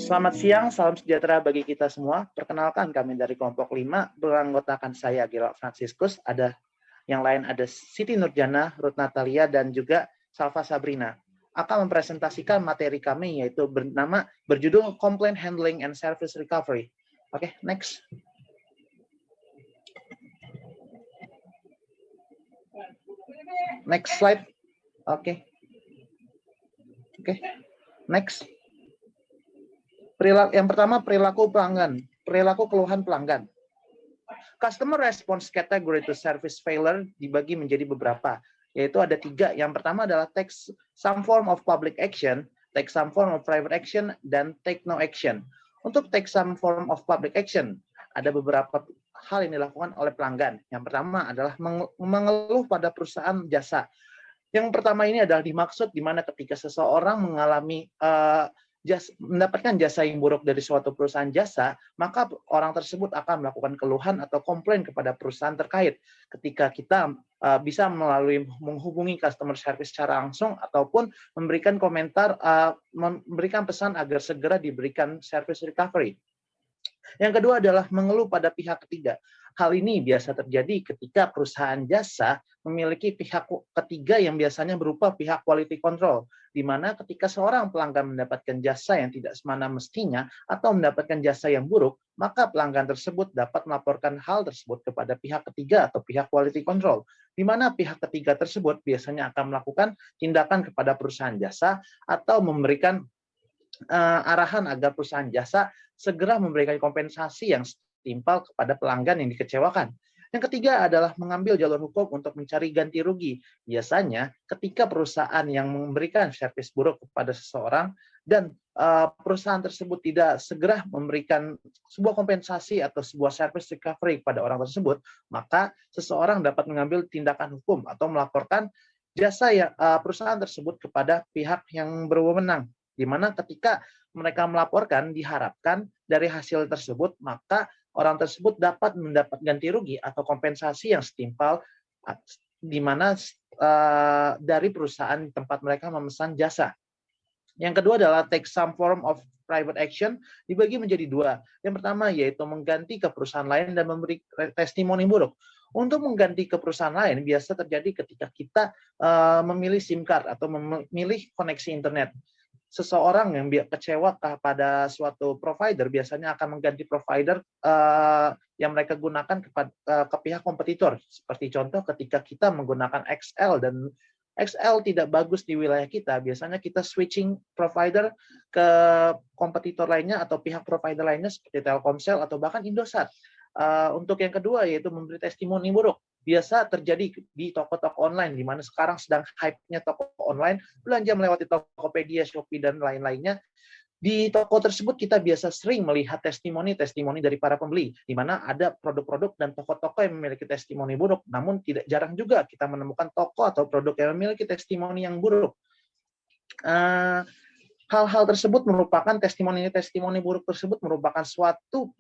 Selamat siang, salam sejahtera bagi kita semua. Perkenalkan, kami dari kelompok 5, beranggotakan saya, Gerald Franciscus, ada yang lain ada Siti Nurjana, Ruth Natalia, dan juga Salva Sabrina. Akan mempresentasikan materi kami, yaitu berjudul Complaint Handling and Service Recovery. Oke, next. Next slide. Oke. Next. Yang pertama, perilaku pelanggan. Perilaku keluhan pelanggan. Customer response category to service failure dibagi menjadi beberapa, yaitu ada 3. Yang pertama adalah take some form of public action, take some form of private action, dan take no action. Untuk take some form of public action, ada beberapa hal yang dilakukan oleh pelanggan. Yang pertama adalah mengeluh pada perusahaan jasa. Yang pertama ini adalah dimaksud di mana ketika seseorang mengalami mendapatkan jasa yang buruk dari suatu perusahaan jasa, maka orang tersebut akan melakukan keluhan atau komplain kepada perusahaan terkait. Ketika kita bisa melalui menghubungi customer service secara langsung ataupun memberikan komentar, memberikan pesan agar segera diberikan service recovery. Yang kedua adalah mengeluh pada pihak ketiga. Hal ini biasa terjadi ketika perusahaan jasa memiliki pihak ketiga yang biasanya berupa pihak quality control, di mana ketika seorang pelanggan mendapatkan jasa yang tidak semana mestinya atau mendapatkan jasa yang buruk, maka pelanggan tersebut dapat melaporkan hal tersebut kepada pihak ketiga atau pihak quality control, di mana pihak ketiga tersebut biasanya akan melakukan tindakan kepada perusahaan jasa atau memberikan arahan agar perusahaan jasa segera memberikan kompensasi yang setimpal kepada pelanggan yang dikecewakan. Yang ketiga adalah mengambil jalur hukum untuk mencari ganti rugi. Biasanya ketika perusahaan yang memberikan servis buruk kepada seseorang dan perusahaan tersebut tidak segera memberikan sebuah kompensasi atau sebuah service recovery kepada orang tersebut, maka seseorang dapat mengambil tindakan hukum atau melaporkan jasa perusahaan tersebut kepada pihak yang berwenang. Di mana ketika mereka melaporkan, diharapkan dari hasil tersebut, maka orang tersebut dapat mendapat ganti rugi atau kompensasi yang setimpal di mana dari perusahaan tempat mereka memesan jasa. Yang kedua adalah take some form of private action, dibagi menjadi 2. Yang pertama yaitu mengganti ke perusahaan lain dan memberi testimoni buruk. Untuk mengganti ke perusahaan lain biasa terjadi ketika kita memilih SIM card atau memilih koneksi internet. Seseorang yang kecewa kepada suatu provider biasanya akan mengganti provider yang mereka gunakan ke pihak kompetitor. Seperti contoh ketika kita menggunakan XL dan XL tidak bagus di wilayah kita, biasanya kita switching provider ke kompetitor lainnya atau pihak provider lainnya seperti Telkomsel atau bahkan Indosat. Untuk yang kedua yaitu memberi testimoni buruk. Biasa terjadi di toko-toko online, di mana sekarang sedang hype-nya toko online, belanja melewati Tokopedia, Shopee, dan lain-lainnya. Di toko tersebut kita biasa sering melihat testimoni dari para pembeli, di mana ada produk-produk dan toko-toko yang memiliki testimoni buruk, namun tidak jarang juga kita menemukan toko atau produk yang memiliki testimoni yang buruk. Hal-hal tersebut merupakan testimoni buruk tersebut merupakan suatu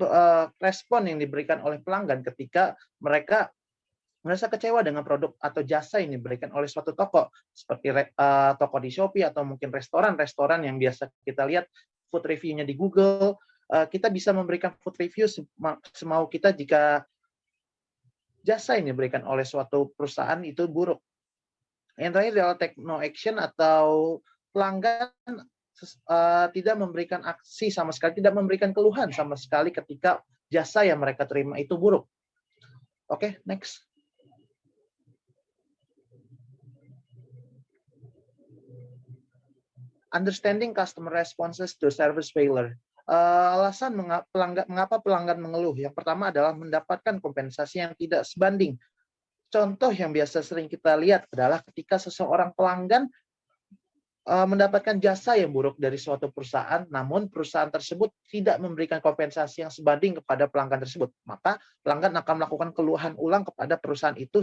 respon yang diberikan oleh pelanggan ketika mereka merasa kecewa dengan produk atau jasa yang diberikan oleh suatu toko, seperti toko di Shopee atau mungkin restoran yang biasa kita lihat food review-nya di Google. Kita bisa memberikan food review semau kita jika jasa yang diberikan oleh suatu perusahaan itu buruk. Yang terakhir adalah take no action atau pelanggan tidak memberikan aksi sama sekali, tidak memberikan keluhan sama sekali ketika jasa yang mereka terima itu buruk. Oke, next. Understanding customer responses to service failure. Alasan mengapa pelanggan mengeluh. Yang pertama adalah mendapatkan kompensasi yang tidak sebanding. Contoh yang biasa sering kita lihat adalah ketika seseorang pelanggan mendapatkan jasa yang buruk dari suatu perusahaan, namun perusahaan tersebut tidak memberikan kompensasi yang sebanding kepada pelanggan tersebut. Maka pelanggan akan melakukan keluhan ulang kepada perusahaan itu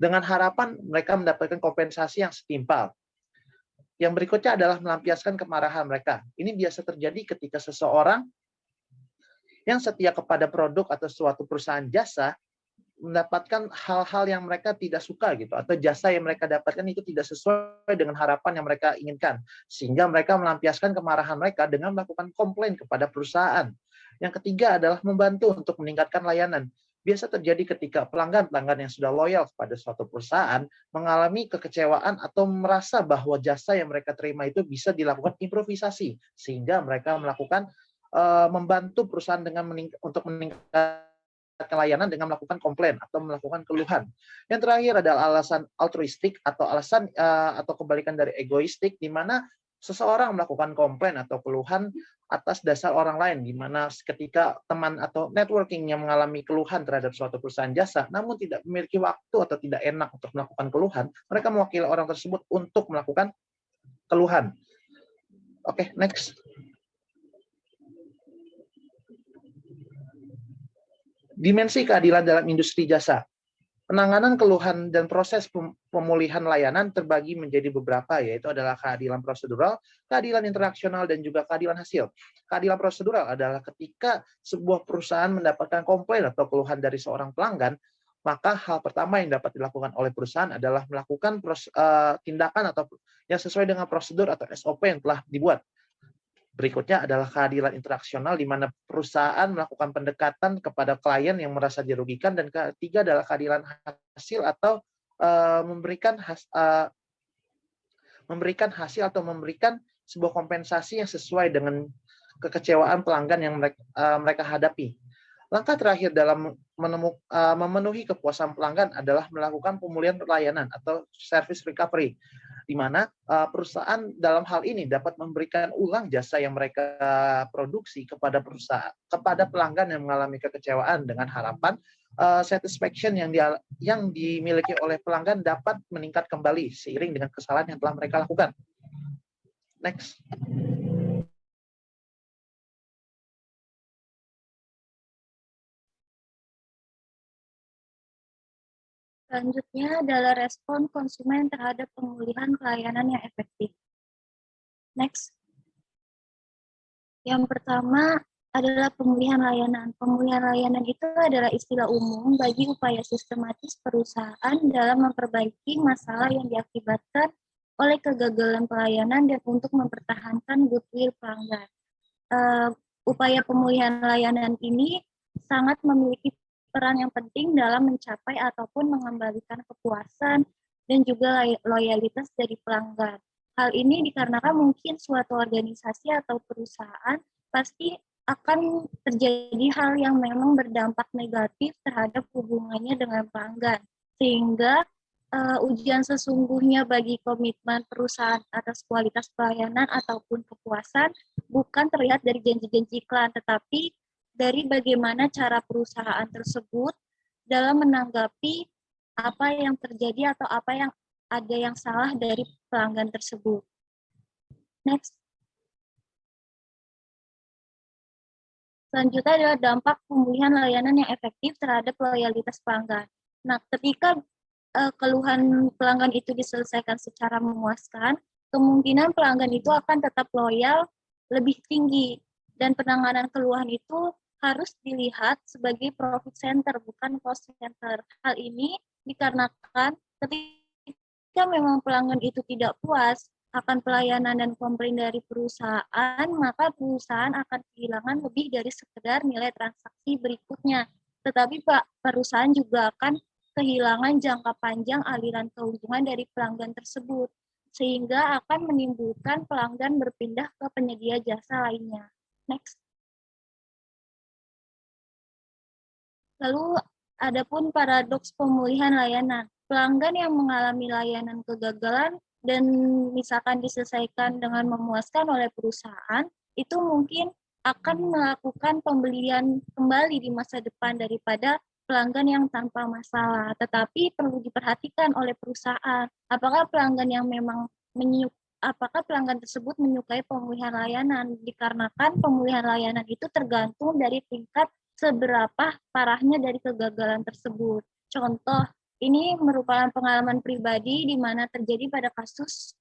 dengan harapan mereka mendapatkan kompensasi yang setimpal. Yang berikutnya adalah melampiaskan kemarahan mereka. Ini biasa terjadi ketika seseorang yang setia kepada produk atau suatu perusahaan jasa mendapatkan hal-hal yang mereka tidak suka gitu, atau jasa yang mereka dapatkan itu tidak sesuai dengan harapan yang mereka inginkan, sehingga mereka melampiaskan kemarahan mereka dengan melakukan komplain kepada perusahaan. Yang ketiga adalah membantu untuk meningkatkan layanan. Biasa terjadi ketika pelanggan-pelanggan yang sudah loyal kepada suatu perusahaan mengalami kekecewaan atau merasa bahwa jasa yang mereka terima itu bisa dilakukan improvisasi, sehingga mereka melakukan membantu perusahaan dengan untuk meningkatkan layanan dengan melakukan komplain atau melakukan keluhan. Yang terakhir adalah alasan altruistik atau alasan atau kebalikan dari egoistik, di mana seseorang melakukan komplain atau keluhan atas dasar orang lain, di mana ketika teman atau networking yang mengalami keluhan terhadap suatu perusahaan jasa, namun tidak memiliki waktu atau tidak enak untuk melakukan keluhan, mereka mewakili orang tersebut untuk melakukan keluhan. Oke, next. Dimensi keadilan dalam industri jasa. Penanganan keluhan dan proses pemulihan layanan terbagi menjadi beberapa, yaitu adalah keadilan prosedural, keadilan interaksional, dan juga keadilan hasil. Keadilan prosedural adalah ketika sebuah perusahaan mendapatkan komplain atau keluhan dari seorang pelanggan, maka hal pertama yang dapat dilakukan oleh perusahaan adalah melakukan tindakan atau yang sesuai dengan prosedur atau SOP yang telah dibuat. Berikutnya adalah keadilan interaksional, di mana perusahaan melakukan pendekatan kepada klien yang merasa dirugikan, dan ketiga adalah keadilan hasil atau memberikan hasil atau memberikan sebuah kompensasi yang sesuai dengan kekecewaan pelanggan yang mereka hadapi. Langkah terakhir dalam memenuhi kepuasan pelanggan adalah melakukan pemulihan layanan atau service recovery, di mana perusahaan dalam hal ini dapat memberikan ulang jasa yang mereka produksi kepada pelanggan yang mengalami kekecewaan, dengan harapan satisfaction yang dimiliki oleh pelanggan dapat meningkat kembali seiring dengan kesalahan yang telah mereka lakukan. Next. Selanjutnya adalah respon konsumen terhadap pemulihan pelayanan yang efektif. Next. Yang pertama adalah pemulihan layanan. Pemulihan layanan itu adalah istilah umum bagi upaya sistematis perusahaan dalam memperbaiki masalah yang diakibatkan oleh kegagalan pelayanan dan untuk mempertahankan goodwill pelanggan. Upaya pemulihan layanan ini sangat memiliki peran yang penting dalam mencapai ataupun mengembalikan kepuasan dan juga loyalitas dari pelanggan. Hal ini dikarenakan mungkin suatu organisasi atau perusahaan pasti akan terjadi hal yang memang berdampak negatif terhadap hubungannya dengan pelanggan. Sehingga ujian sesungguhnya bagi komitmen perusahaan atas kualitas pelayanan ataupun kepuasan bukan terlihat dari janji-janji iklan, tetapi dari bagaimana cara perusahaan tersebut dalam menanggapi apa yang terjadi atau apa yang ada yang salah dari pelanggan tersebut. Next. Selanjutnya adalah dampak pemulihan layanan yang efektif terhadap loyalitas pelanggan. Nah, ketika keluhan pelanggan itu diselesaikan secara memuaskan, kemungkinan pelanggan itu akan tetap loyal lebih tinggi, dan penanganan keluhan itu harus dilihat sebagai profit center, bukan cost center. Hal ini dikarenakan ketika memang pelanggan itu tidak puas akan pelayanan dan komplain dari perusahaan, maka perusahaan akan kehilangan lebih dari sekedar nilai transaksi berikutnya. Tetapi perusahaan juga akan kehilangan jangka panjang aliran keuntungan dari pelanggan tersebut, sehingga akan menimbulkan pelanggan berpindah ke penyedia jasa lainnya. Next. Lalu, adapun paradoks pemulihan layanan. Pelanggan yang mengalami layanan kegagalan dan misalkan diselesaikan dengan memuaskan oleh perusahaan, itu mungkin akan melakukan pembelian kembali di masa depan daripada pelanggan yang tanpa masalah. Tetapi perlu diperhatikan oleh perusahaan, apakah pelanggan yang memang apakah pelanggan tersebut menyukai pemulihan layanan, dikarenakan pemulihan layanan itu tergantung dari tingkat seberapa parahnya dari kegagalan tersebut. Contoh, ini merupakan pengalaman pribadi di mana terjadi pada kasus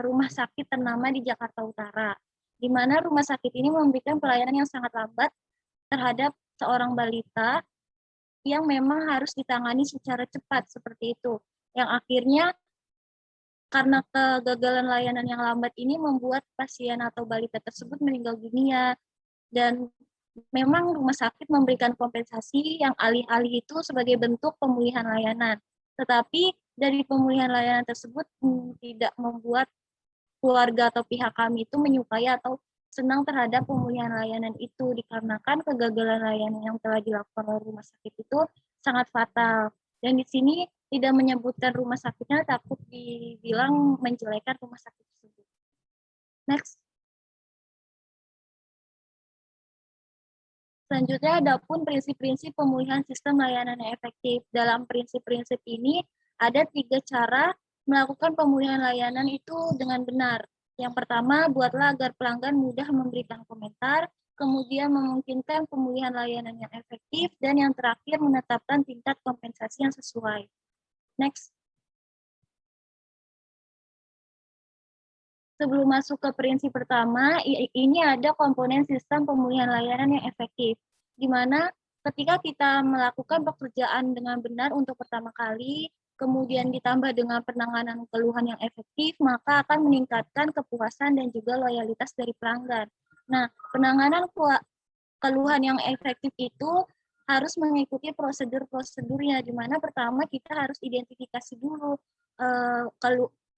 rumah sakit ternama di Jakarta Utara, di mana rumah sakit ini memberikan pelayanan yang sangat lambat terhadap seorang balita yang memang harus ditangani secara cepat seperti itu. Yang akhirnya karena kegagalan layanan yang lambat ini membuat pasien atau balita tersebut meninggal dunia, dan memang rumah sakit memberikan kompensasi yang alih-alih itu sebagai bentuk pemulihan layanan. Tetapi dari pemulihan layanan tersebut tidak membuat keluarga atau pihak kami itu menyukai atau senang terhadap pemulihan layanan itu, dikarenakan kegagalan layanan yang telah dilakukan oleh rumah sakit itu sangat fatal. Dan di sini tidak menyebutkan rumah sakitnya, takut dibilang menjelekan rumah sakit tersebut. Next. Selanjutnya, adapun prinsip-prinsip pemulihan sistem layanan yang efektif. Dalam prinsip-prinsip ini, ada 3 cara melakukan pemulihan layanan itu dengan benar. Yang pertama, buatlah agar pelanggan mudah memberikan komentar, kemudian memungkinkan pemulihan layanan yang efektif, dan yang terakhir, menetapkan tingkat kompensasi yang sesuai. Next. Sebelum masuk ke prinsip pertama, ini ada komponen sistem pemulihan layanan yang efektif, di mana ketika kita melakukan pekerjaan dengan benar untuk pertama kali, kemudian ditambah dengan penanganan keluhan yang efektif, maka akan meningkatkan kepuasan dan juga loyalitas dari pelanggan. Nah, penanganan keluhan yang efektif itu harus mengikuti prosedur-prosedurnya, di mana pertama kita harus identifikasi dulu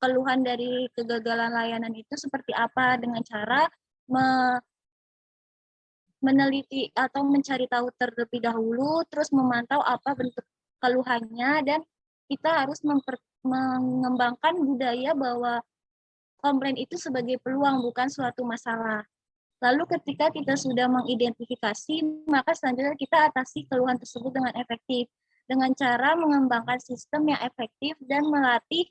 keluhan dari kegagalan layanan itu seperti apa, dengan cara meneliti atau mencari tahu terlebih dahulu, terus memantau apa bentuk keluhannya, dan kita harus mengembangkan budaya bahwa komplain itu sebagai peluang, bukan suatu masalah. Lalu ketika kita sudah mengidentifikasi, maka selanjutnya kita atasi keluhan tersebut dengan efektif, dengan cara mengembangkan sistem yang efektif dan melatih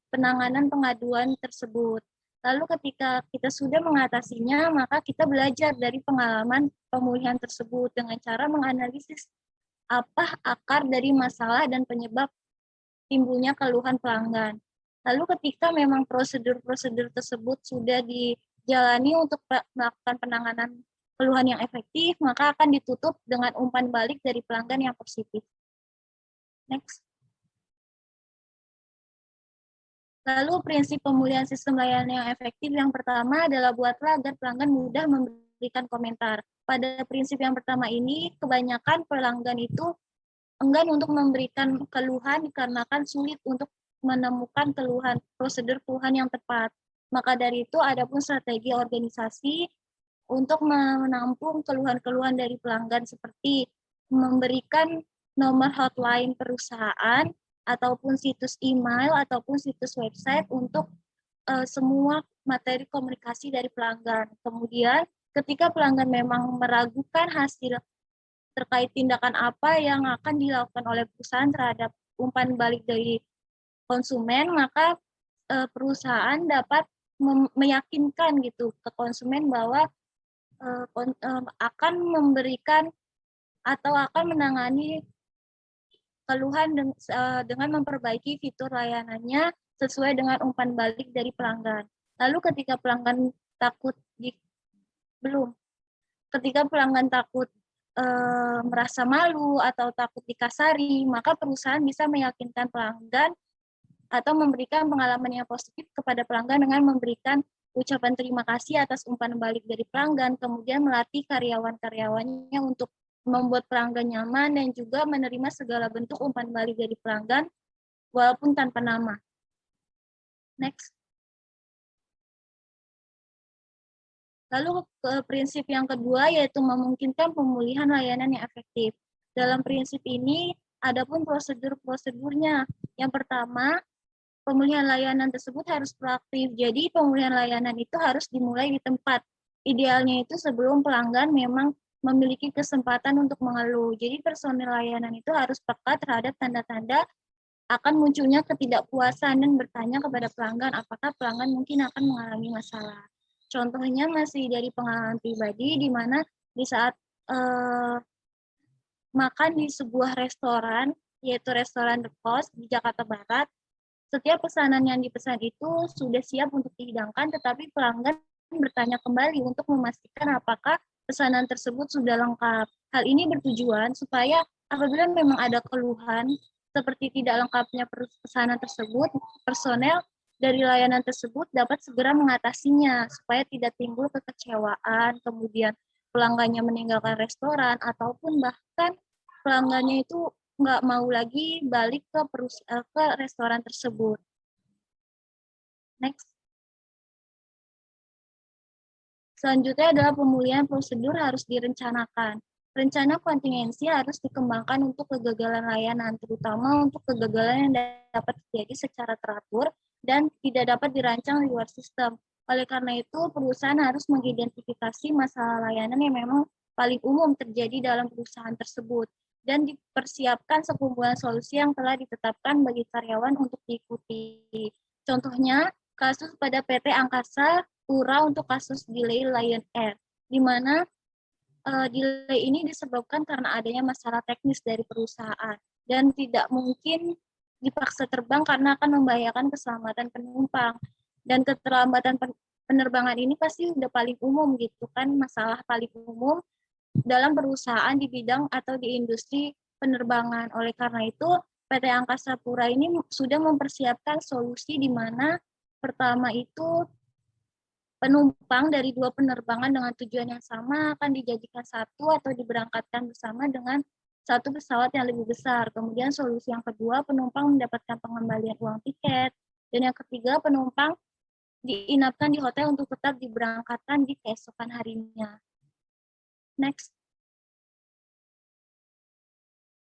penanganan pengaduan tersebut. Lalu ketika kita sudah mengatasinya, maka kita belajar dari pengalaman pemulihan tersebut dengan cara menganalisis apa akar dari masalah dan penyebab timbulnya keluhan pelanggan. Lalu ketika memang prosedur-prosedur tersebut sudah dijalani untuk melakukan penanganan keluhan yang efektif, maka akan ditutup dengan umpan balik dari pelanggan yang positif. Next. Lalu prinsip pemulihan sistem layanan yang efektif yang pertama adalah buatlah agar pelanggan mudah memberikan komentar. Pada prinsip yang pertama ini, kebanyakan pelanggan itu enggan untuk memberikan keluhan dikarenakan sulit untuk menemukan prosedur keluhan yang tepat. Maka dari itu, ada pun strategi organisasi untuk menampung keluhan-keluhan dari pelanggan seperti memberikan nomor hotline perusahaan, ataupun situs email, ataupun situs website untuk semua materi komunikasi dari pelanggan. Kemudian ketika pelanggan memang meragukan hasil terkait tindakan apa yang akan dilakukan oleh perusahaan terhadap umpan balik dari konsumen, maka perusahaan dapat meyakinkan gitu ke konsumen bahwa akan memberikan atau akan menangani keluhan dengan memperbaiki fitur layanannya sesuai dengan umpan balik dari pelanggan. Lalu ketika pelanggan takut merasa malu atau takut dikasari, maka perusahaan bisa meyakinkan pelanggan atau memberikan pengalaman yang positif kepada pelanggan dengan memberikan ucapan terima kasih atas umpan balik dari pelanggan, kemudian melatih karyawan-karyawannya untuk membuat pelanggan nyaman dan juga menerima segala bentuk umpan balik dari pelanggan walaupun tanpa nama. Next. Lalu prinsip yang kedua yaitu memungkinkan pemulihan layanan yang efektif. Dalam prinsip ini ada pun prosedur-prosedurnya. Yang pertama, pemulihan layanan tersebut harus proaktif. Jadi pemulihan layanan itu harus dimulai di tempat. Idealnya itu sebelum pelanggan memang memiliki kesempatan untuk mengeluh. Jadi personel layanan itu harus peka terhadap tanda-tanda akan munculnya ketidakpuasan dan bertanya kepada pelanggan apakah pelanggan mungkin akan mengalami masalah. Contohnya masih dari pengalaman pribadi, di mana di saat makan di sebuah restoran, yaitu restoran The Post di Jakarta Barat, setiap pesanan yang dipesan itu sudah siap untuk dihidangkan, tetapi pelanggan bertanya kembali untuk memastikan apakah pesanan tersebut sudah lengkap. Hal ini bertujuan supaya Apabila memang ada keluhan seperti tidak lengkapnya pesanan tersebut, personel dari layanan tersebut dapat segera mengatasinya supaya tidak timbul kekecewaan, kemudian pelanggannya meninggalkan restoran, ataupun bahkan pelanggannya itu nggak mau lagi balik ke restoran tersebut. Next. Selanjutnya adalah pemulihan prosedur harus direncanakan. Rencana kontingensi harus dikembangkan untuk kegagalan layanan, terutama untuk kegagalan yang dapat terjadi secara teratur dan tidak dapat dirancang di luar sistem. Oleh karena itu, perusahaan harus mengidentifikasi masalah layanan yang memang paling umum terjadi dalam perusahaan tersebut dan dipersiapkan sekumpulan solusi yang telah ditetapkan bagi karyawan untuk diikuti. Contohnya, kasus pada PT Angkasa Pura untuk kasus delay Lion Air, di mana delay ini disebabkan karena adanya masalah teknis dari perusahaan dan tidak mungkin dipaksa terbang karena akan membahayakan keselamatan penumpang. Dan keterlambatan penerbangan ini pasti udah paling umum gitu kan, masalah paling umum dalam perusahaan di bidang atau di industri penerbangan. Oleh karena itu, PT Angkasa Pura ini sudah mempersiapkan solusi di mana pertama itu penumpang dari 2 penerbangan dengan tujuan yang sama akan dijadikan satu atau diberangkatkan bersama dengan satu pesawat yang lebih besar. Kemudian solusi yang kedua, penumpang mendapatkan pengembalian uang tiket. Dan yang ketiga, penumpang diinapkan di hotel untuk tetap diberangkatkan di keesokan harinya. Next.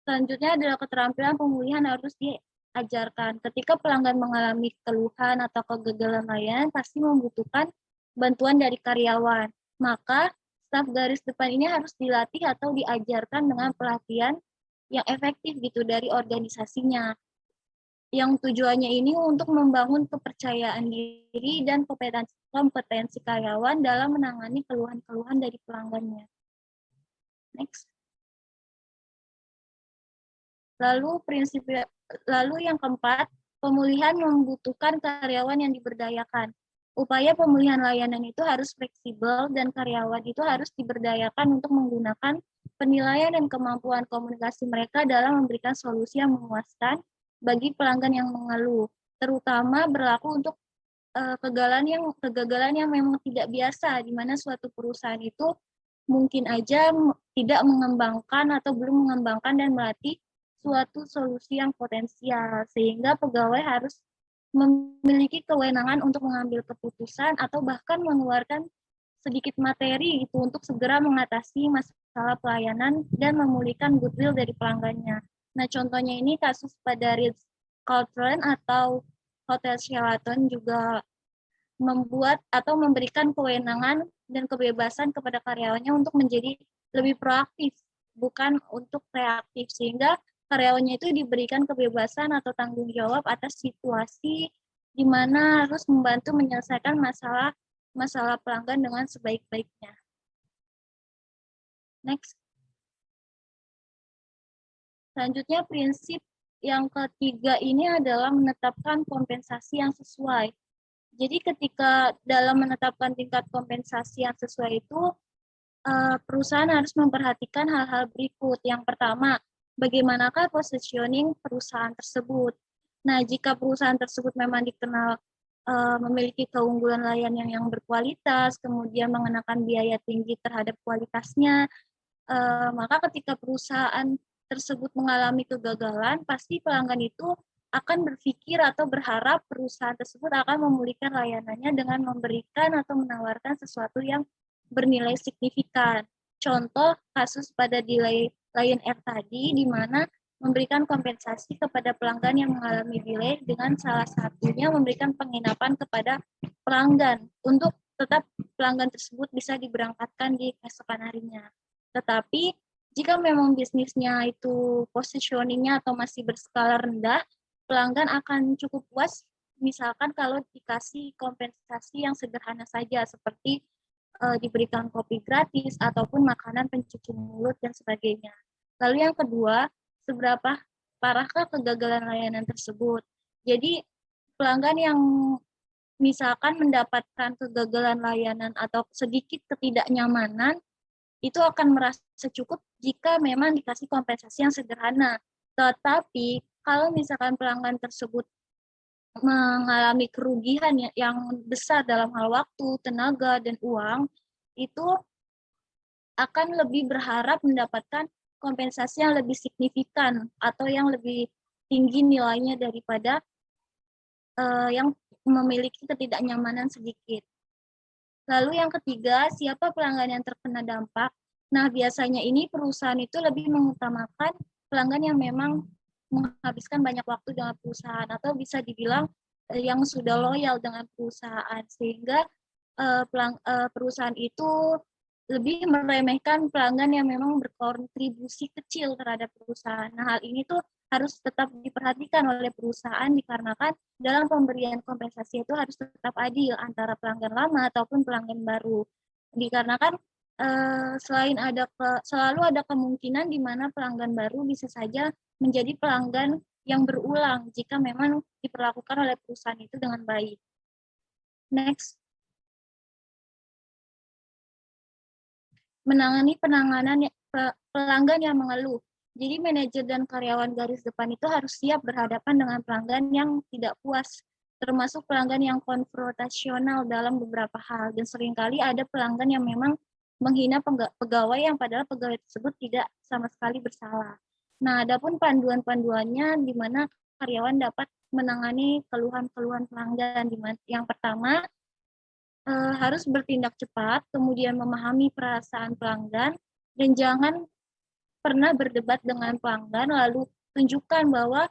Selanjutnya adalah keterampilan pemulihan harus diajarkan. Ketika pelanggan mengalami keluhan atau kegagalan layanan, pasti membutuhkan bantuan dari karyawan. Maka staf garis depan ini harus dilatih atau diajarkan dengan pelatihan yang efektif gitu dari organisasinya. Yang tujuannya ini untuk membangun kepercayaan diri dan kompetensi karyawan dalam menangani keluhan-keluhan dari pelanggannya. Next. Lalu yang keempat, pemulihan membutuhkan karyawan yang diberdayakan. Upaya pemulihan layanan itu harus fleksibel dan karyawan itu harus diberdayakan untuk menggunakan penilaian dan kemampuan komunikasi mereka dalam memberikan solusi yang memuaskan bagi pelanggan yang mengeluh. Terutama berlaku untuk kegagalan yang memang tidak biasa, di mana suatu perusahaan itu mungkin aja tidak mengembangkan atau belum mengembangkan dan melatih suatu solusi yang potensial, sehingga pegawai harus memiliki kewenangan untuk mengambil keputusan atau bahkan mengeluarkan sedikit materi itu untuk segera mengatasi masalah pelayanan dan memulihkan goodwill dari pelanggannya. Nah, contohnya ini kasus pada Ritz-Carlton atau Hotel Sheraton juga membuat atau memberikan kewenangan dan kebebasan kepada karyawannya untuk menjadi lebih proaktif, bukan untuk reaktif, sehingga karyawannya itu diberikan kebebasan atau tanggung jawab atas situasi di mana harus membantu menyelesaikan masalah pelanggan dengan sebaik-baiknya. Next. Selanjutnya, prinsip yang ketiga ini adalah menetapkan kompensasi yang sesuai. Jadi ketika dalam menetapkan tingkat kompensasi yang sesuai itu, perusahaan harus memperhatikan hal-hal berikut. Yang pertama, bagaimanakah positioning perusahaan tersebut. Nah, jika perusahaan tersebut memang dikenal memiliki keunggulan layanan yang berkualitas, kemudian mengenakan biaya tinggi terhadap kualitasnya, maka ketika perusahaan tersebut mengalami kegagalan, pasti pelanggan itu akan berpikir atau berharap perusahaan tersebut akan memulihkan layanannya dengan memberikan atau menawarkan sesuatu yang bernilai signifikan. Contoh kasus pada delay Lion Air tadi, di mana memberikan kompensasi kepada pelanggan yang mengalami delay dengan salah satunya memberikan penginapan kepada pelanggan untuk tetap pelanggan tersebut bisa diberangkatkan di keesokan harinya. Tetapi jika memang bisnisnya itu positioning-nya atau masih berskala rendah, pelanggan akan cukup puas misalkan kalau dikasih kompensasi yang sederhana saja seperti diberikan kopi gratis ataupun makanan pencuci mulut dan sebagainya. Lalu yang kedua, seberapa parahkah kegagalan layanan tersebut? Jadi pelanggan yang misalkan mendapatkan kegagalan layanan atau sedikit ketidaknyamanan itu akan merasa cukup jika memang dikasih kompensasi yang sederhana. Tetapi kalau misalkan pelanggan tersebut mengalami kerugian yang besar dalam hal waktu, tenaga, dan uang, itu akan lebih berharap mendapatkan kompensasi yang lebih signifikan atau yang lebih tinggi nilainya daripada yang memiliki ketidaknyamanan sedikit. Lalu yang ketiga, siapa pelanggan yang terkena dampak? Nah, biasanya ini perusahaan itu lebih mengutamakan pelanggan yang memang menghabiskan banyak waktu dengan perusahaan atau bisa dibilang yang sudah loyal dengan perusahaan, sehingga perusahaan itu lebih meremehkan pelanggan yang memang berkontribusi kecil terhadap perusahaan. Nah, hal ini tuh harus tetap diperhatikan oleh perusahaan dikarenakan dalam pemberian kompensasi itu harus tetap adil antara pelanggan lama ataupun pelanggan baru. Dikarenakan selalu ada kemungkinan di mana pelanggan baru bisa saja menjadi pelanggan yang berulang jika memang diperlakukan oleh perusahaan itu dengan baik. Next. Menangani pelanggan yang mengeluh. Jadi manajer dan karyawan garis depan itu harus siap berhadapan dengan pelanggan yang tidak puas, termasuk pelanggan yang konfrontasional dalam beberapa hal. Dan seringkali ada pelanggan yang memang menghina pegawai yang padahal pegawai tersebut tidak sama sekali bersalah. Nah, adapun panduan-panduannya di mana karyawan dapat menangani keluhan-keluhan pelanggan. Yang pertama, harus bertindak cepat, kemudian memahami perasaan pelanggan, dan jangan pernah berdebat dengan pelanggan, lalu tunjukkan bahwa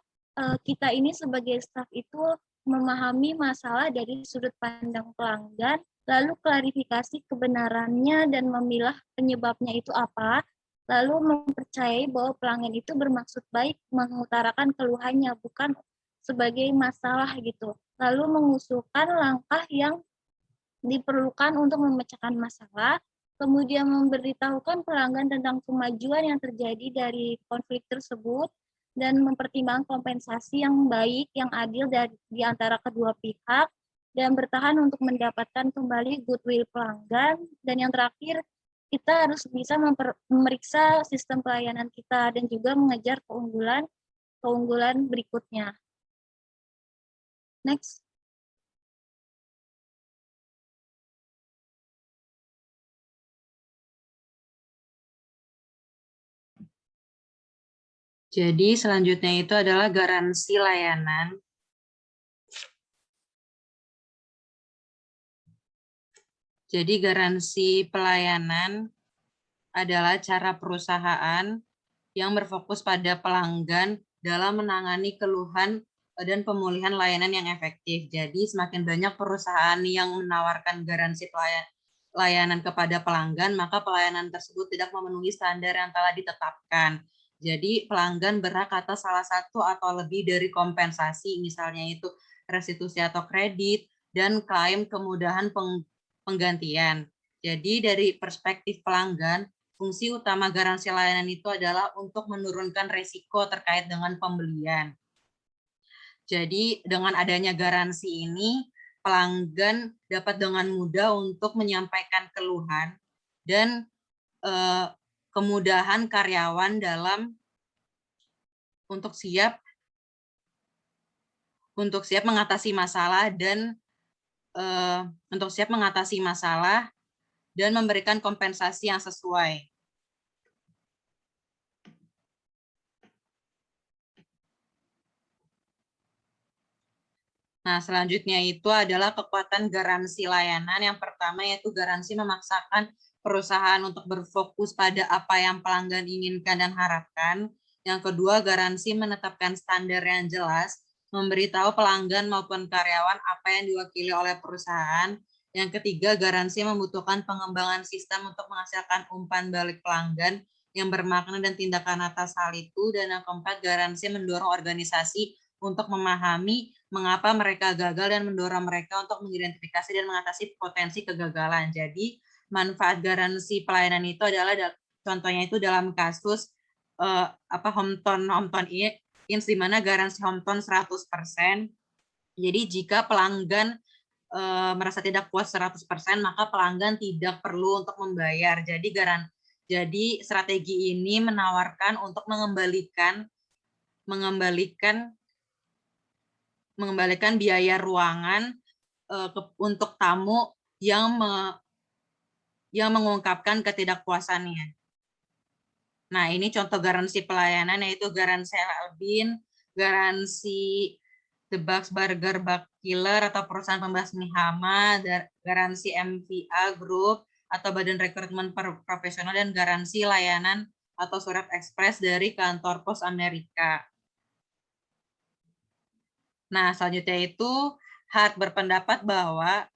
kita ini sebagai staf itu memahami masalah dari sudut pandang pelanggan, lalu klarifikasi kebenarannya dan memilah penyebabnya itu apa, lalu mempercayai bahwa pelanggan itu bermaksud baik mengutarakan keluhannya, bukan sebagai masalah gitu. Lalu mengusulkan langkah yang diperlukan untuk memecahkan masalah, kemudian memberitahukan pelanggan tentang kemajuan yang terjadi dari konflik tersebut, dan mempertimbangkan kompensasi yang baik, yang adil di antara kedua pihak, dan bertahan untuk mendapatkan kembali goodwill pelanggan. Dan yang terakhir, kita harus bisa memeriksa sistem pelayanan kita dan juga mengejar keunggulan berikutnya. Next. Jadi selanjutnya itu adalah garansi layanan. Jadi garansi pelayanan adalah cara perusahaan yang berfokus pada pelanggan dalam menangani keluhan dan pemulihan layanan yang efektif. Jadi semakin banyak perusahaan yang menawarkan garansi layanan kepada pelanggan, maka pelayanan tersebut tidak memenuhi standar yang telah ditetapkan. Jadi pelanggan berhak atas salah satu atau lebih dari kompensasi, misalnya itu restitusi atau kredit, dan klaim kemudahan penggantian. Jadi dari perspektif pelanggan, fungsi utama garansi layanan itu adalah untuk menurunkan risiko terkait dengan pembelian. Jadi dengan adanya garansi ini, pelanggan dapat dengan mudah untuk menyampaikan keluhan dan kemudahan karyawan dalam untuk siap mengatasi masalah dan memberikan kompensasi yang sesuai. Nah, selanjutnya itu adalah kekuatan garansi layanan. Yang pertama yaitu garansi memaksakan perusahaan untuk berfokus pada apa yang pelanggan inginkan dan harapkan. Yang kedua, garansi menetapkan standar yang jelas, memberitahu pelanggan maupun karyawan apa yang diwakili oleh perusahaan. Yang ketiga, garansi membutuhkan pengembangan sistem untuk menghasilkan umpan balik pelanggan yang bermakna dan tindakan atas hal itu. Dan yang keempat, garansi mendorong organisasi untuk memahami mengapa mereka gagal dan mendorong mereka untuk mengidentifikasi dan mengatasi potensi kegagalan. Jadi manfaat garansi pelayanan itu adalah contohnya itu dalam kasus Hometown Inns di mana garansi Hometown 100%. Jadi jika pelanggan merasa tidak puas 100%, maka pelanggan tidak perlu untuk membayar. Jadi Jadi strategi ini menawarkan untuk mengembalikan biaya ruangan untuk tamu yang mengungkapkan ketidakpuasannya. Nah, ini contoh garansi pelayanan, yaitu garansi Albin, garansi The Bugs Burger Bug Killer atau perusahaan pembasmi hama, garansi MVA Group atau Badan Rekrutmen Profesional, dan garansi layanan atau surat ekspres dari kantor pos Amerika. Nah, selanjutnya itu Hart berpendapat bahwa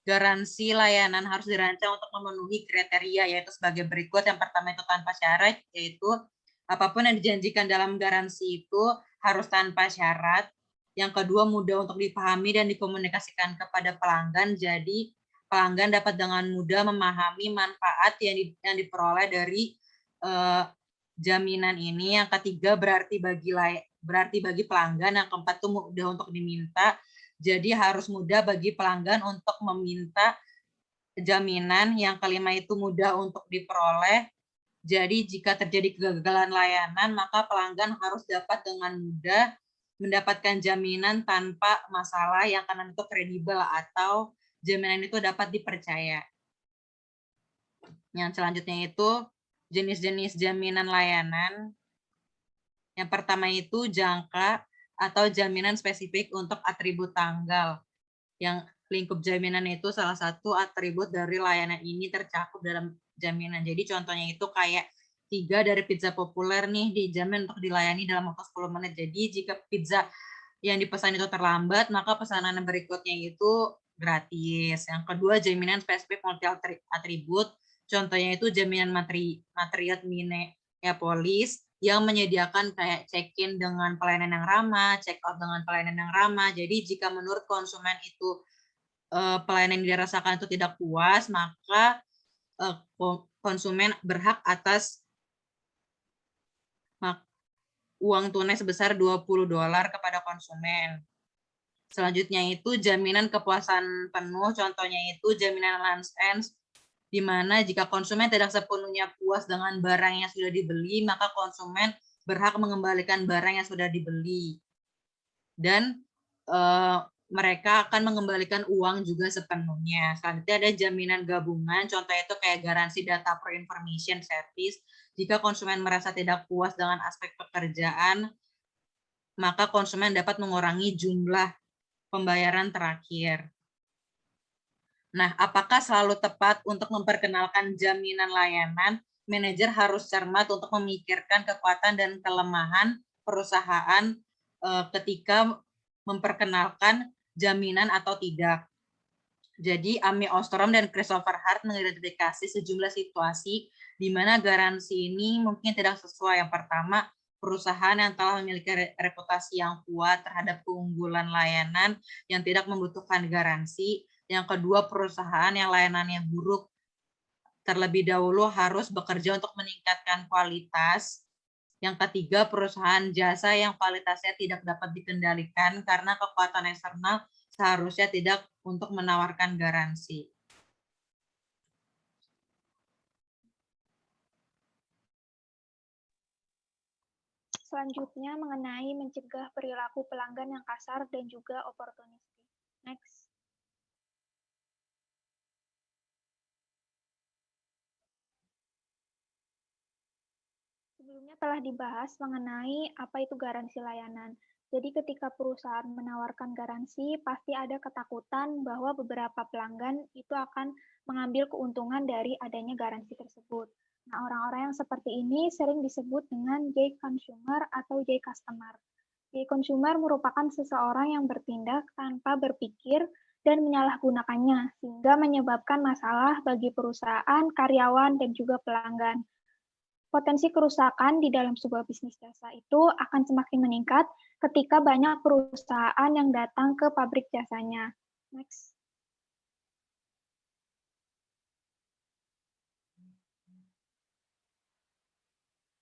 garansi layanan harus dirancang untuk memenuhi kriteria, yaitu sebagai berikut. Yang pertama itu tanpa syarat, yaitu apapun yang dijanjikan dalam garansi itu harus tanpa syarat. Yang kedua, mudah untuk dipahami dan dikomunikasikan kepada pelanggan, jadi pelanggan dapat dengan mudah memahami manfaat yang diperoleh dari jaminan ini. Yang ketiga, berarti bagi pelanggan. Yang keempat itu mudah untuk diminta. Jadi harus mudah bagi pelanggan untuk meminta jaminan. Yang kelima itu mudah untuk diperoleh. Jadi jika terjadi kegagalan layanan, maka pelanggan harus dapat dengan mudah mendapatkan jaminan tanpa masalah yang kanan itu kredibel atau jaminan itu dapat dipercaya. Yang selanjutnya itu jenis-jenis jaminan layanan. Yang pertama itu jangka atau jaminan spesifik untuk atribut tanggal. Yang lingkup jaminan itu salah satu atribut dari layanan ini tercakup dalam jaminan. Jadi contohnya itu kayak 3 dari pizza populer nih dijamin untuk dilayani dalam waktu 10 menit. Jadi jika pizza yang dipesan itu terlambat, maka pesanan berikutnya itu gratis. Yang kedua, jaminan spesifik multi atribut. Contohnya itu jaminan Marriott Minneapolis yang menyediakan kayak check-in dengan pelayanan yang ramah, check-out dengan pelayanan yang ramah. Jadi jika menurut konsumen itu pelayanan yang dirasakan itu tidak puas, maka konsumen berhak atas uang tunai sebesar $20 kepada konsumen. Selanjutnya itu jaminan kepuasan penuh, contohnya itu jaminan Lands End, di mana jika konsumen tidak sepenuhnya puas dengan barang yang sudah dibeli, maka konsumen berhak mengembalikan barang yang sudah dibeli. Dan mereka akan mengembalikan uang juga sepenuhnya. Selanjutnya ada jaminan gabungan, contohnya itu kayak garansi data pro information service. Jika konsumen merasa tidak puas dengan aspek pekerjaan, maka konsumen dapat mengurangi jumlah pembayaran terakhir. Nah, apakah selalu tepat untuk memperkenalkan jaminan layanan? Manajer harus cermat untuk memikirkan kekuatan dan kelemahan perusahaan ketika memperkenalkan jaminan atau tidak. Jadi, Amy Ostrom dan Christopher Hart mengidentifikasi sejumlah situasi di mana garansi ini mungkin tidak sesuai. Yang pertama, perusahaan yang telah memiliki reputasi yang kuat terhadap keunggulan layanan yang tidak membutuhkan garansi. Yang kedua, perusahaan yang layanannya buruk terlebih dahulu harus bekerja untuk meningkatkan kualitas. Yang ketiga, perusahaan jasa yang kualitasnya tidak dapat dikendalikan karena kekuatan eksternal seharusnya tidak untuk menawarkan garansi. Selanjutnya mengenai mencegah perilaku pelanggan yang kasar dan juga oportunistik. Next. Sebelumnya telah dibahas mengenai apa itu garansi layanan. Jadi ketika perusahaan menawarkan garansi, pasti ada ketakutan bahwa beberapa pelanggan itu akan mengambil keuntungan dari adanya garansi tersebut. Nah, orang-orang yang seperti ini sering disebut dengan J consumer atau J customer. J consumer merupakan seseorang yang bertindak tanpa berpikir dan menyalahgunakannya, sehingga menyebabkan masalah bagi perusahaan, karyawan, dan juga pelanggan. Potensi kerusakan di dalam sebuah bisnis jasa itu akan semakin meningkat ketika banyak perusahaan yang datang ke pabrik jasanya. Next.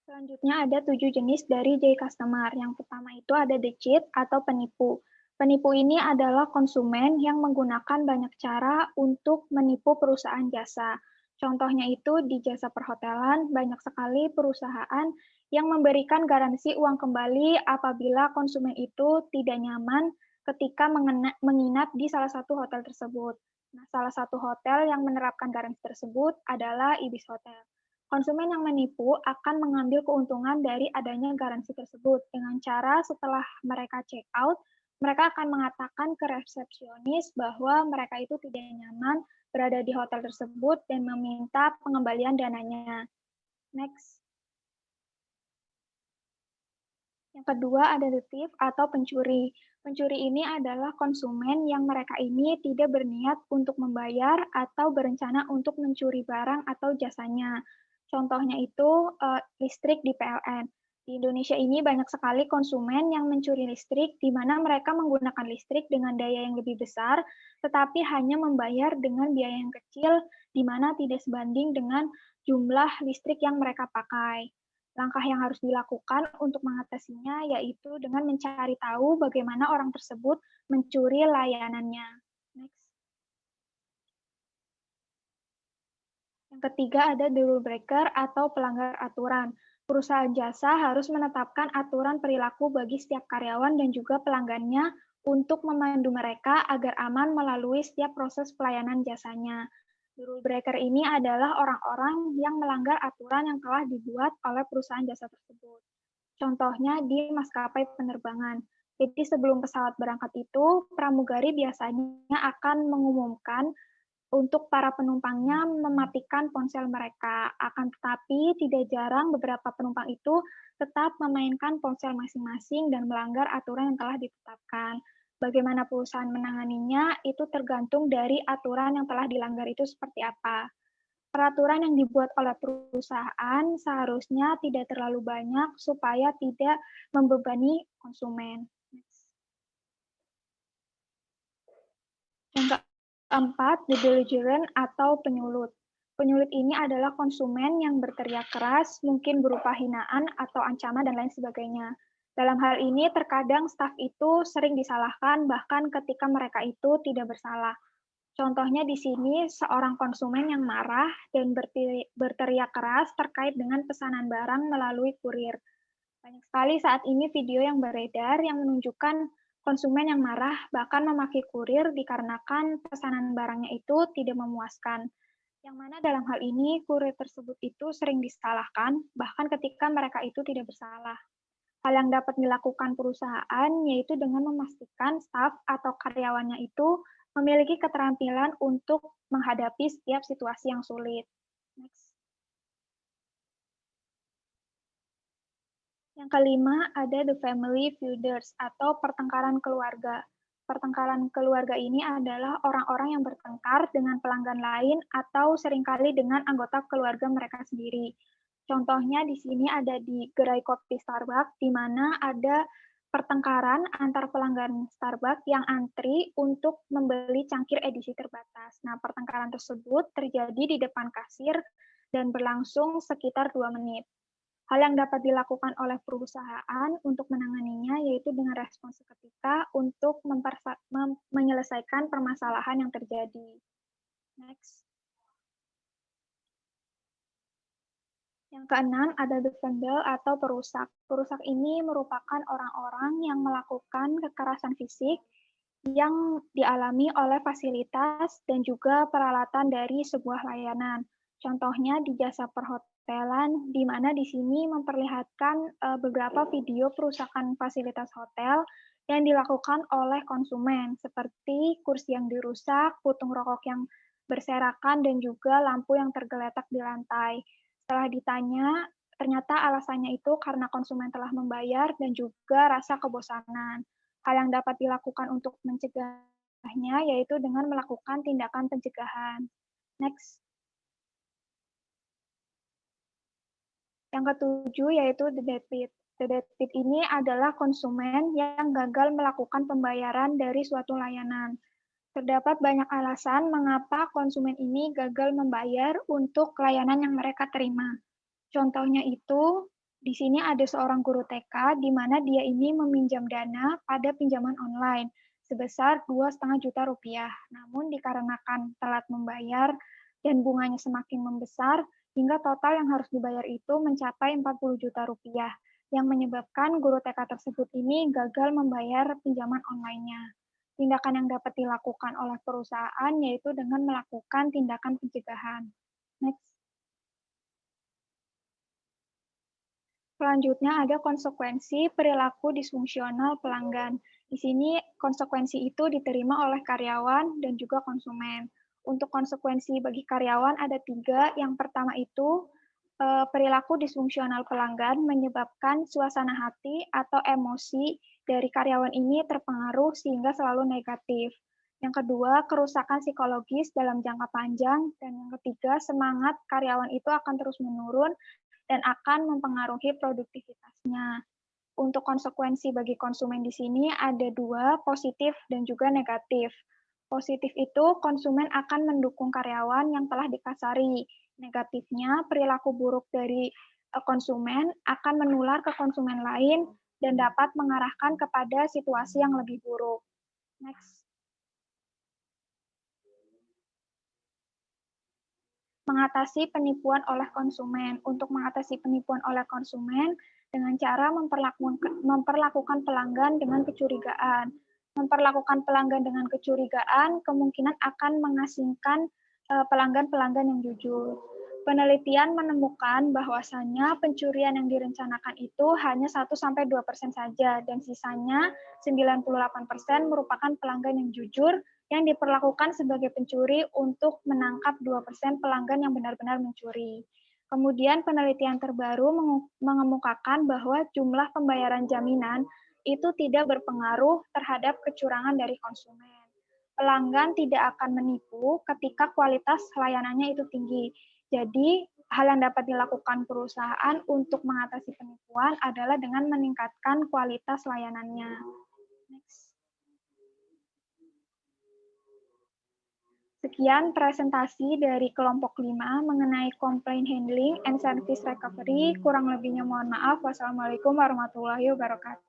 Selanjutnya ada 7 jenis dari J customer. Yang pertama itu ada the cheat atau penipu. Penipu ini adalah konsumen yang menggunakan banyak cara untuk menipu perusahaan jasa. Contohnya itu di jasa perhotelan, banyak sekali perusahaan yang memberikan garansi uang kembali apabila konsumen itu tidak nyaman ketika menginap di salah satu hotel tersebut. Nah, salah satu hotel yang menerapkan garansi tersebut adalah Ibis Hotel. Konsumen yang menipu akan mengambil keuntungan dari adanya garansi tersebut dengan cara setelah mereka check out, mereka akan mengatakan ke resepsionis bahwa mereka itu tidak nyaman berada di hotel tersebut dan meminta pengembalian dananya. Next. Yang kedua ada thief atau pencuri. Pencuri ini adalah konsumen yang mereka ini tidak berniat untuk membayar atau berencana untuk mencuri barang atau jasanya. Contohnya itu listrik di PLN. Di Indonesia ini banyak sekali konsumen yang mencuri listrik, di mana mereka menggunakan listrik dengan daya yang lebih besar, tetapi hanya membayar dengan biaya yang kecil, di mana tidak sebanding dengan jumlah listrik yang mereka pakai. Langkah yang harus dilakukan untuk mengatasinya yaitu dengan mencari tahu bagaimana orang tersebut mencuri layanannya. Next. Yang ketiga ada the rule breaker atau pelanggar aturan. Perusahaan jasa harus menetapkan aturan perilaku bagi setiap karyawan dan juga pelanggannya untuk memandu mereka agar aman melalui setiap proses pelayanan jasanya. Rule breaker ini adalah orang-orang yang melanggar aturan yang telah dibuat oleh perusahaan jasa tersebut. Contohnya di maskapai penerbangan. Jadi sebelum pesawat berangkat itu, pramugari biasanya akan mengumumkan untuk para penumpangnya mematikan ponsel mereka. Akan tetapi tidak jarang beberapa penumpang itu tetap memainkan ponsel masing-masing dan melanggar aturan yang telah ditetapkan. Bagaimana perusahaan menanganinya itu tergantung dari aturan yang telah dilanggar itu seperti apa. Peraturan yang dibuat oleh perusahaan seharusnya tidak terlalu banyak supaya tidak membebani konsumen. Yang keempat, the belligerent atau penyulut. Penyulut ini adalah konsumen yang berteriak keras, mungkin berupa hinaan atau ancaman dan lain sebagainya. Dalam hal ini, terkadang staf itu sering disalahkan, bahkan ketika mereka itu tidak bersalah. Contohnya di sini, seorang konsumen yang marah dan berteriak keras terkait dengan pesanan barang melalui kurir. Banyak sekali saat ini video yang beredar yang menunjukkan konsumen yang marah bahkan memaki kurir dikarenakan pesanan barangnya itu tidak memuaskan. Yang mana dalam hal ini kurir tersebut itu sering disalahkan bahkan ketika mereka itu tidak bersalah. Hal yang dapat dilakukan perusahaan yaitu dengan memastikan staf atau karyawannya itu memiliki keterampilan untuk menghadapi setiap situasi yang sulit. Next. Yang kelima ada the family feuders atau pertengkaran keluarga. Pertengkaran keluarga ini adalah orang-orang yang bertengkar dengan pelanggan lain atau seringkali dengan anggota keluarga mereka sendiri. Contohnya di sini ada di gerai kopi Starbucks, di mana ada pertengkaran antar pelanggan Starbucks yang antri untuk membeli cangkir edisi terbatas. Nah, pertengkaran tersebut terjadi di depan kasir dan berlangsung sekitar 2 menit. Hal yang dapat dilakukan oleh perusahaan untuk menanganinya yaitu dengan respon seketika untuk menyelesaikan permasalahan yang terjadi. Next. Yang keenam ada the vandal atau perusak. Perusak ini merupakan orang-orang yang melakukan kekerasan fisik yang dialami oleh fasilitas dan juga peralatan dari sebuah layanan. Contohnya di jasa perhotelan, di mana di sini memperlihatkan beberapa video perusakan fasilitas hotel yang dilakukan oleh konsumen, seperti kursi yang dirusak, putung rokok yang berserakan, dan juga lampu yang tergeletak di lantai. Setelah ditanya, ternyata alasannya itu karena konsumen telah membayar dan juga rasa kebosanan. Hal yang dapat dilakukan untuk mencegahnya yaitu dengan melakukan tindakan pencegahan. Next. Yang ketujuh yaitu the debt pit. The debt pit ini adalah konsumen yang gagal melakukan pembayaran dari suatu layanan. Terdapat banyak alasan mengapa konsumen ini gagal membayar untuk layanan yang mereka terima. Contohnya itu, di sini ada seorang guru TK di mana dia ini meminjam dana pada pinjaman online sebesar 2,5 juta rupiah. Namun dikarenakan telat membayar, dan bunganya semakin membesar hingga total yang harus dibayar itu mencapai 40 juta rupiah, yang menyebabkan guru TK tersebut ini gagal membayar pinjaman online-nya. Tindakan yang dapat dilakukan oleh perusahaan yaitu dengan melakukan tindakan pencegahan. Next. Selanjutnya ada konsekuensi perilaku disfungsional pelanggan. Di sini konsekuensi itu diterima oleh karyawan dan juga konsumen. Untuk konsekuensi bagi karyawan ada 3. Yang pertama itu perilaku disfungsional pelanggan menyebabkan suasana hati atau emosi dari karyawan ini terpengaruh sehingga selalu negatif. Yang kedua, kerusakan psikologis dalam jangka panjang. Dan yang ketiga, semangat karyawan itu akan terus menurun dan akan mempengaruhi produktivitasnya. Untuk konsekuensi bagi konsumen di sini ada 2, positif dan juga negatif. Positif itu konsumen akan mendukung karyawan yang telah dikasari. Negatifnya, perilaku buruk dari konsumen akan menular ke konsumen lain dan dapat mengarahkan kepada situasi yang lebih buruk. Next. Mengatasi penipuan oleh konsumen. Untuk mengatasi penipuan oleh konsumen dengan cara memperlakukan pelanggan dengan kecurigaan. Memperlakukan pelanggan dengan kecurigaan kemungkinan akan mengasingkan pelanggan-pelanggan yang jujur. Penelitian menemukan bahwasannya pencurian yang direncanakan itu hanya 1-2% saja dan sisanya 98% merupakan pelanggan yang jujur yang diperlakukan sebagai pencuri untuk menangkap 2% pelanggan yang benar-benar mencuri. Kemudian penelitian terbaru mengemukakan bahwa jumlah pembayaran jaminan itu tidak berpengaruh terhadap kecurangan dari konsumen. Pelanggan tidak akan menipu ketika kualitas layanannya itu tinggi. Jadi, hal yang dapat dilakukan perusahaan untuk mengatasi penipuan adalah dengan meningkatkan kualitas layanannya. Next. Sekian presentasi dari kelompok 5 mengenai complaint handling and service recovery. Kurang lebihnya mohon maaf. Wassalamualaikum warahmatullahi wabarakatuh.